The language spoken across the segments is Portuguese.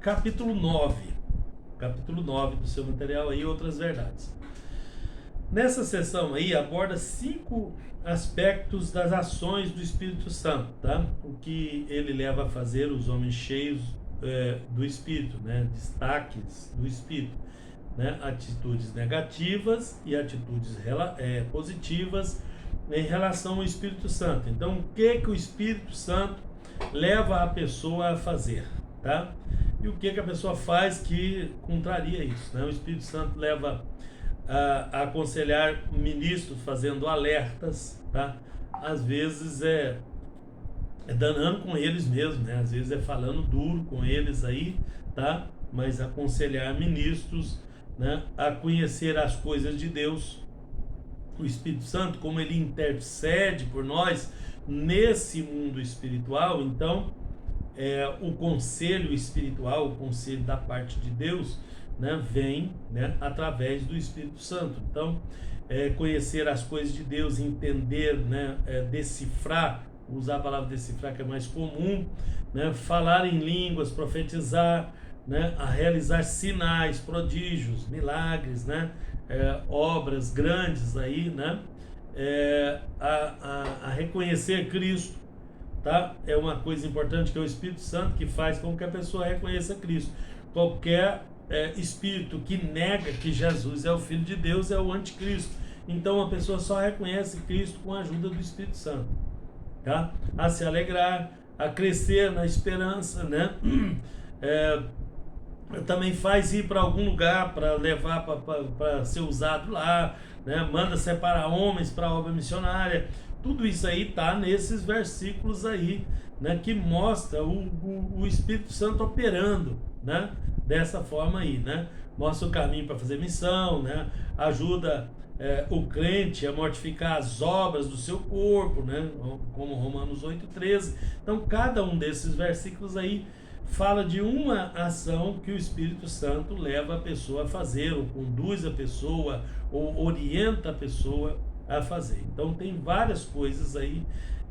capítulo 9 do seu material aí, Outras Verdades. Nessa sessão aí aborda 5 aspectos das ações do Espírito Santo, tá? O que ele leva a fazer os homens cheios do Espírito, né? Destaques do Espírito, né? Atitudes negativas e atitudes positivas em relação ao Espírito Santo. Então, o que o Espírito Santo leva a pessoa a fazer, tá? E o que a pessoa faz que contraria isso, né? O Espírito Santo leva a aconselhar ministros fazendo alertas, tá? Às vezes é danando com eles mesmo, né? Às vezes é falando duro com eles aí, tá? Mas aconselhar ministros, né, a conhecer as coisas de Deus. O Espírito Santo, como ele intercede por nós nesse mundo espiritual, então o conselho espiritual, o conselho da parte de Deus, né, vem, né, através do Espírito Santo. Então, conhecer as coisas de Deus, entender, né, decifrar, usar a palavra decifrar que é mais comum, né, falar em línguas, profetizar, né, a realizar sinais, prodígios, milagres, né, obras grandes aí, né, a reconhecer Cristo, tá? É uma coisa importante, que é o Espírito Santo que faz com que a pessoa reconheça Cristo. Qualquer espírito que nega que Jesus é o Filho de Deus é o anticristo. Então a pessoa só reconhece Cristo com a ajuda do Espírito Santo, tá? A se alegrar, a crescer na esperança, né? Também faz ir para algum lugar para levar para ser usado lá, né? Manda separar homens para a obra missionária. Tudo isso aí está nesses versículos aí, né? Que mostra o Espírito Santo operando, né? Dessa forma aí, né? Mostra o caminho para fazer missão, né? Ajuda o crente a mortificar as obras do seu corpo, né? Como Romanos 8,13. Então cada um desses versículos aí fala de uma ação que o Espírito Santo leva a pessoa a fazer, ou conduz a pessoa, ou orienta a pessoa a fazer. Então tem várias coisas aí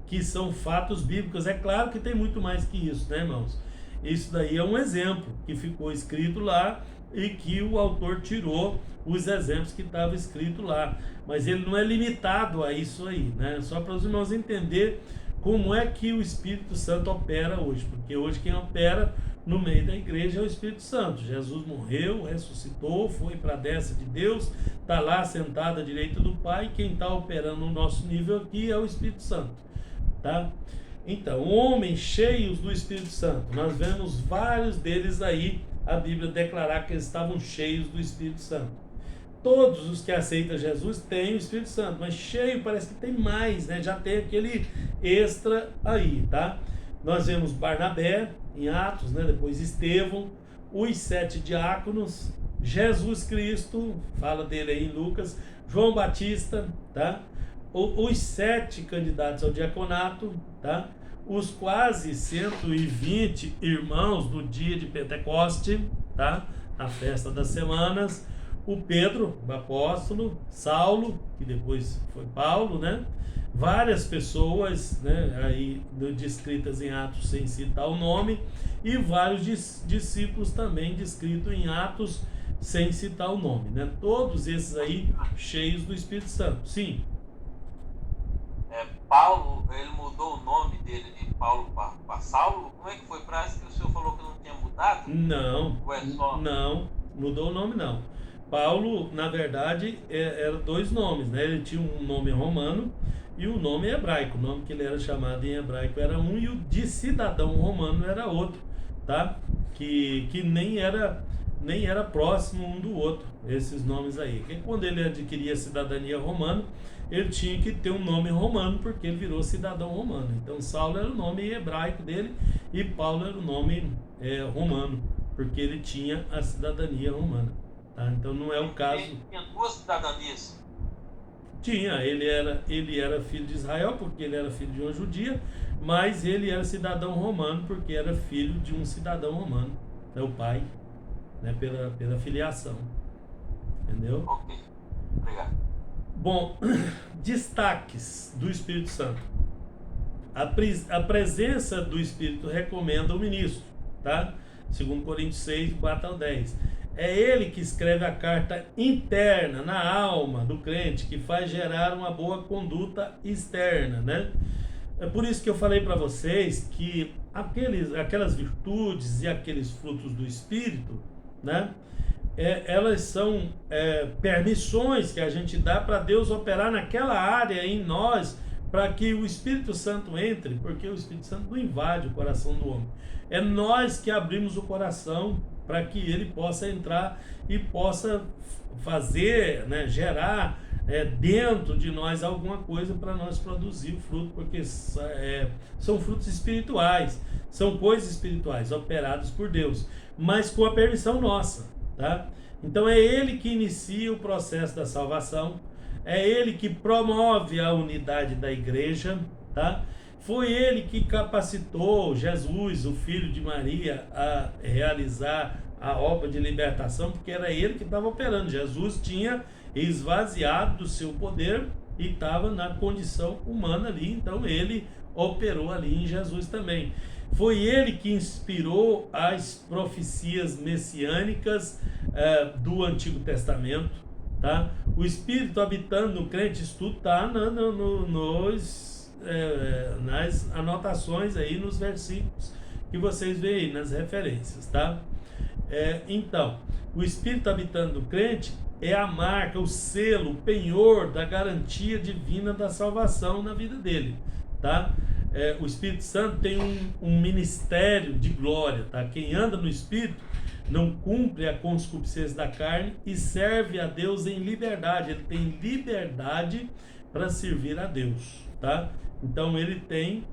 que são fatos bíblicos. É claro que tem muito mais que isso, né, irmãos? Isso daí é um exemplo que ficou escrito lá e que o autor tirou os exemplos que estavam escritos lá. Mas ele não é limitado a isso aí, né? Só para os irmãos entenderem como é que o Espírito Santo opera hoje, porque hoje quem opera no meio da igreja é o Espírito Santo. Jesus morreu, ressuscitou, foi para a destra de Deus, está lá sentado à direita do Pai. Quem está operando no nosso nível aqui é o Espírito Santo, tá? Então, homens cheios do Espírito Santo, nós vemos vários deles aí, a Bíblia declarar que eles estavam cheios do Espírito Santo. Todos os que aceitam Jesus têm o Espírito Santo, mas cheio parece que tem mais, né? Já tem aquele extra aí, tá? Nós vemos Barnabé em Atos, né? Depois Estevão, os 7 diáconos, Jesus Cristo, fala dele aí em Lucas, João Batista, tá? Os 7 candidatos ao diaconato, tá? Os quase 120 irmãos no dia de Pentecoste, tá? A festa das semanas. O Pedro, o apóstolo, Saulo, que depois foi Paulo, né? Várias pessoas, né, aí descritas em Atos sem citar o nome, e vários discípulos também descritos em Atos sem citar o nome, né? Todos esses aí cheios do Espírito Santo. Sim. Paulo, ele mudou o nome dele de Paulo para Saulo? Como é que foi? Parece que o senhor falou que não tinha mudado? Não, ou é só... não, mudou o nome não. Paulo, na verdade, eram 2 nomes, né? Ele tinha um nome romano e um nome hebraico. O nome que ele era chamado em hebraico era um, e o de cidadão romano era outro, tá? Que nem era próximo um do outro, esses nomes aí. Porque quando ele adquiria a cidadania romana, ele tinha que ter um nome romano, porque ele virou cidadão romano. Então Saulo era o nome hebraico dele e Paulo era o nome romano, porque ele tinha a cidadania romana. Tá? Então não é o caso. Ele tinha 2 cidadanias. Tinha, ele era filho de Israel, porque ele era filho de uma judia, mas ele era cidadão romano, porque era filho de um cidadão romano, é o pai, né, pela filiação. Entendeu? Ok, obrigado. Bom, destaques do Espírito Santo. A presença do Espírito recomenda o ministro, tá? 2 Coríntios 6, 4 ao 10. É ele que escreve a carta interna na alma do crente, que faz gerar uma boa conduta externa, né? É por isso que eu falei para vocês que aquelas virtudes e aqueles frutos do Espírito, né? Elas são permissões que a gente dá para Deus operar naquela área em nós, para que o Espírito Santo entre, porque o Espírito Santo não invade o coração do homem. É nós que abrimos o coração para que ele possa entrar e possa fazer, né, gerar dentro de nós alguma coisa para nós produzir o fruto, porque são frutos espirituais, são coisas espirituais operadas por Deus, mas com a permissão nossa, tá? Então é ele que inicia o processo da salvação, é ele que promove a unidade da igreja, tá? Foi ele que capacitou Jesus, o filho de Maria, a realizar a obra de libertação, porque era ele que estava operando. Jesus tinha esvaziado do seu poder e estava na condição humana ali, então ele operou ali em Jesus também. Foi ele que inspirou as profecias messiânicas do Antigo Testamento, tá? O Espírito habitando no crente, isso tudo está nas anotações aí, nos versículos que vocês veem aí, nas referências, tá? Então, o Espírito habitando no crente é a marca, o selo, o penhor da garantia divina da salvação na vida dele, tá? O Espírito Santo tem um ministério de glória, tá? Quem anda no Espírito não cumpre a concupiscência da carne e serve a Deus em liberdade. Ele tem liberdade para servir a Deus, tá? Então ele tem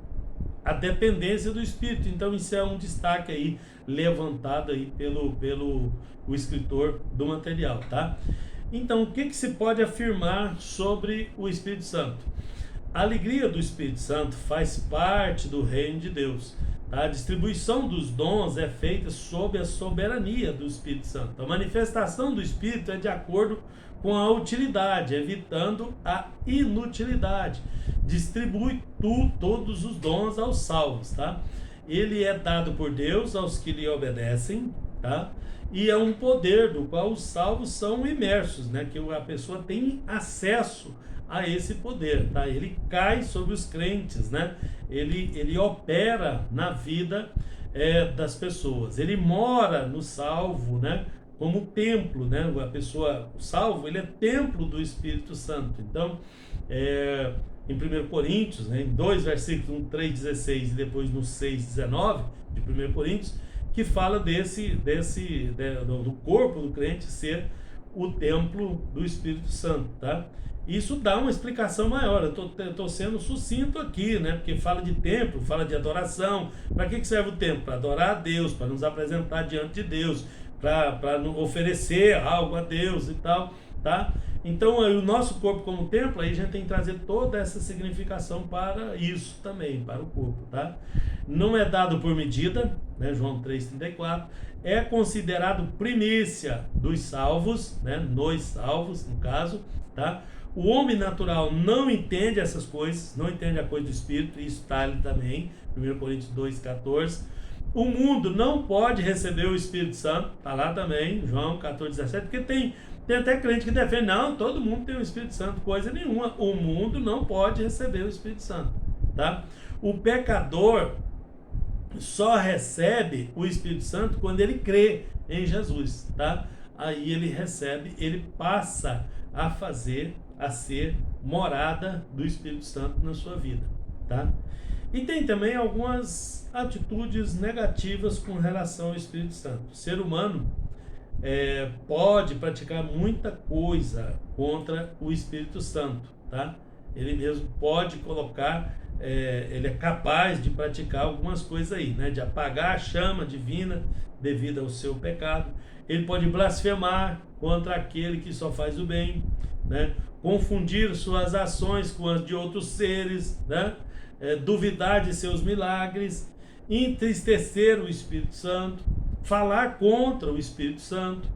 a dependência do Espírito. Então isso é um destaque aí levantado aí pelo o escritor do material, tá? Então o que se pode afirmar sobre o Espírito Santo? A alegria do Espírito Santo faz parte do reino de Deus. A distribuição dos dons é feita sob a soberania do Espírito Santo. A manifestação do Espírito é de acordo com a utilidade, evitando a inutilidade. Distribui todos os dons aos salvos, tá? Ele é dado por Deus aos que lhe obedecem, tá? E é um poder do qual os salvos são imersos, né? Que a pessoa tem acesso a esse poder, tá? Ele cai sobre os crentes, né? Ele opera na vida das pessoas. Ele mora no salvo, né? Como templo, né? O salvo, ele é templo do Espírito Santo. Então, em 1 Coríntios, né? Em 2 versículos, 3,16 e depois no 6,19 de 1 Coríntios, que fala do corpo do crente ser o templo do Espírito Santo, tá? Isso dá uma explicação maior. Eu estou sendo sucinto aqui, né? Porque fala de templo, fala de adoração. Para que serve o templo? Para adorar a Deus, para nos apresentar diante de Deus, para oferecer algo a Deus e tal, tá? Então, o nosso corpo como templo, aí a gente tem que trazer toda essa significação para isso também, para o corpo, tá? Não é dado por medida, né? João 3,34. É considerado primícia dos salvos, né? Nos salvos, no caso, tá? O homem natural não entende essas coisas, não entende a coisa do Espírito, isso está ali também, 1 Coríntios 2,14. O mundo não pode receber o Espírito Santo, está lá também, João 14,17, porque tem até crente que defende, não, todo mundo tem o Espírito Santo, coisa nenhuma, o mundo não pode receber o Espírito Santo, tá? O pecador só recebe o Espírito Santo quando ele crê em Jesus, tá? Aí ele recebe, ele passa a ser morada do Espírito Santo na sua vida, tá? E tem também algumas atitudes negativas com relação ao Espírito Santo. O ser humano pode praticar muita coisa contra o Espírito Santo, tá? Ele mesmo pode colocar, ele é capaz de praticar algumas coisas aí, né? De apagar a chama divina devido ao seu pecado. Ele pode blasfemar contra aquele que só faz o bem, né? Confundir suas ações com as de outros seres, né? Duvidar de seus milagres, entristecer o Espírito Santo, falar contra o Espírito Santo,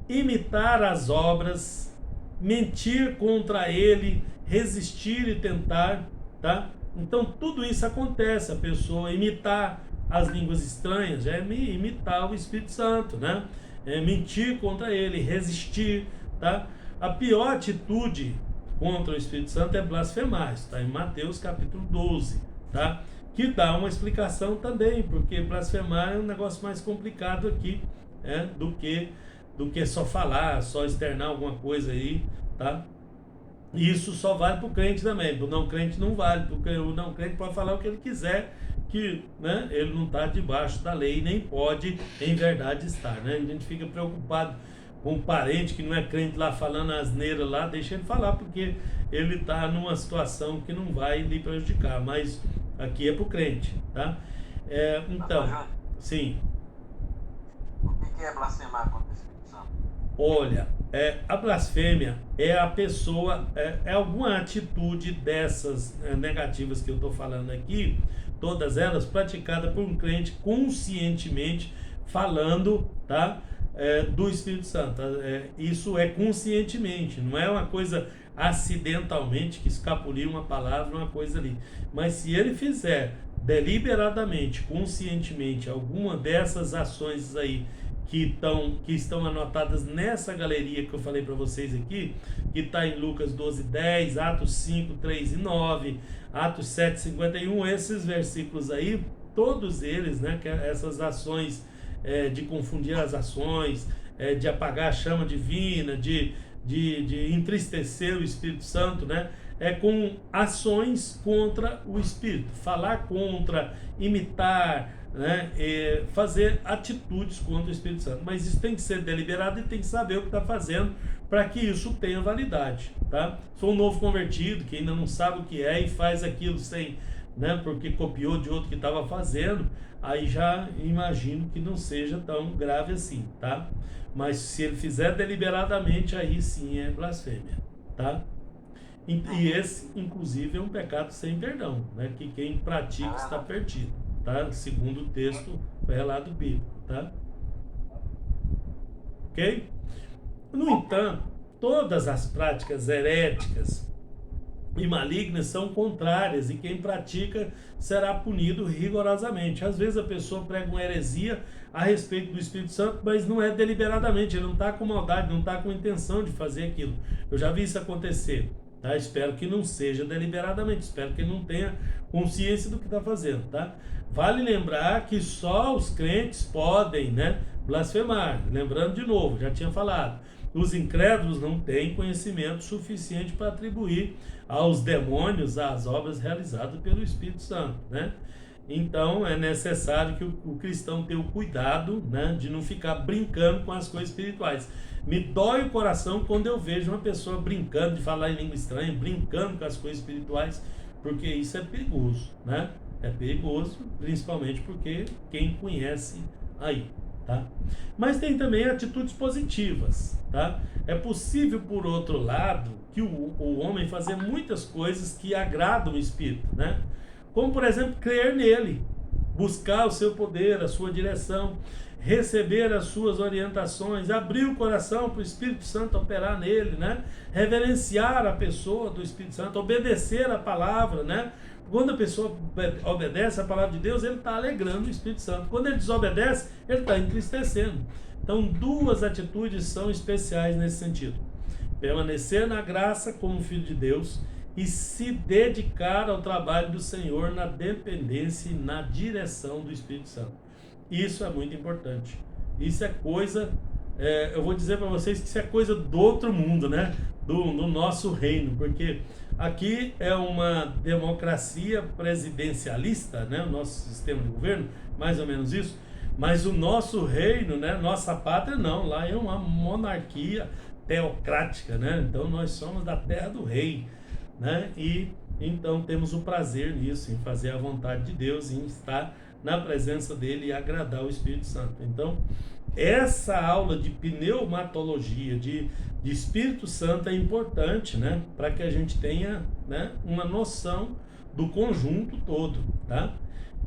imitar as obras, mentir contra ele, resistir e tentar, tá? Então tudo isso acontece, a pessoa imitar as línguas estranhas, já é imitar o Espírito Santo, né? É mentir contra ele, resistir, tá? A pior atitude contra o Espírito Santo é blasfemar, está em Mateus capítulo 12, tá? Que dá uma explicação também, porque blasfemar é um negócio mais complicado aqui, do que só falar, só externar alguma coisa aí, tá? E isso só vale para o crente também, para o não crente não vale, porque o não crente pode falar o que ele quiser, que, né, ele não está debaixo da lei, nem pode em verdade estar, né? A gente fica preocupado com um parente que não é crente lá falando asneira lá, deixa ele falar, porque ele está numa situação que não vai lhe prejudicar, mas aqui é para o crente, tá? Então, sim. O que é blasfemar contra o Espírito Santo? Olha, a blasfêmia é a pessoa, é alguma atitude dessas negativas que eu estou falando aqui, todas elas praticadas por um crente conscientemente falando, tá? Do Espírito Santo. Isso é conscientemente, não é uma coisa acidentalmente que escapuliu uma palavra, uma coisa ali. Mas se ele fizer deliberadamente, conscientemente, alguma dessas ações aí que estão anotadas nessa galeria que eu falei para vocês aqui, que está em Lucas 12:10, Atos 5, 3 e 9, Atos 7, 51, esses versículos aí, todos eles, né, que essas ações de confundir as ações, de apagar a chama divina, de entristecer o Espírito Santo, né, com ações contra o Espírito, falar contra, imitar, né, fazer atitudes contra o Espírito Santo, mas isso tem que ser deliberado e tem que saber o que está fazendo para que isso tenha validade, tá? Se for um novo convertido que ainda não sabe o que é e faz aquilo sem, né, porque copiou de outro que estava fazendo, aí já imagino que não seja tão grave assim, tá? Mas se ele fizer deliberadamente, aí sim é blasfêmia, tá? E esse, inclusive, é um pecado sem perdão, né? Que quem pratica está perdido, tá? Segundo o texto, o relato bíblico, tá? Ok? No entanto, todas as práticas heréticas e malignas são contrárias e quem pratica será punido rigorosamente. Às vezes a pessoa prega uma heresia a respeito do Espírito Santo, mas não é deliberadamente, ele não está com maldade, não está com intenção de fazer aquilo. Eu já vi isso acontecer. Tá? Espero que não seja deliberadamente, espero que ele não tenha consciência do que está fazendo, tá? Vale lembrar que só os crentes podem, né, blasfemar. Lembrando de novo, já tinha falado, os incrédulos não têm conhecimento suficiente para atribuir aos demônios as obras realizadas pelo Espírito Santo, né? Então é necessário que o cristão tenha o cuidado, né, de não ficar brincando com as coisas espirituais. Me dói o coração quando eu vejo uma pessoa brincando de falar em língua estranha, brincando com as coisas espirituais, porque isso é perigoso, né? É perigoso, principalmente porque quem conhece aí, tá? Mas tem também atitudes positivas, tá? É possível, por outro lado, que o homem fazer muitas coisas que agradam o Espírito, né? Como, por exemplo, crer nele, buscar o seu poder, a sua direção, receber as suas orientações, abrir o coração para o Espírito Santo operar nele, né? Reverenciar a pessoa do Espírito Santo, obedecer a palavra, né? Quando a pessoa obedece a palavra de Deus, ele está alegrando o Espírito Santo. Quando ele desobedece, ele está entristecendo. Então, duas atitudes são especiais nesse sentido: permanecer na graça como filho de Deus e se dedicar ao trabalho do Senhor na dependência e na direção do Espírito Santo. Isso é muito importante. Isso é coisa, eu vou dizer para vocês que isso é coisa do outro mundo, né? Do nosso reino, porque aqui é uma democracia presidencialista, né? O nosso sistema de governo, mais ou menos isso. Mas o nosso reino, né? Nossa pátria não, lá é uma monarquia teocrática, né? Então nós somos da terra do rei, né? E então temos o prazer nisso, em fazer a vontade de Deus, em estar na presença dele e agradar o Espírito Santo. Então, essa aula de pneumatologia, de Espírito Santo é importante, né? Para que a gente tenha, né, uma noção do conjunto todo, tá?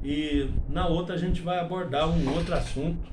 E na outra a gente vai abordar um outro assunto,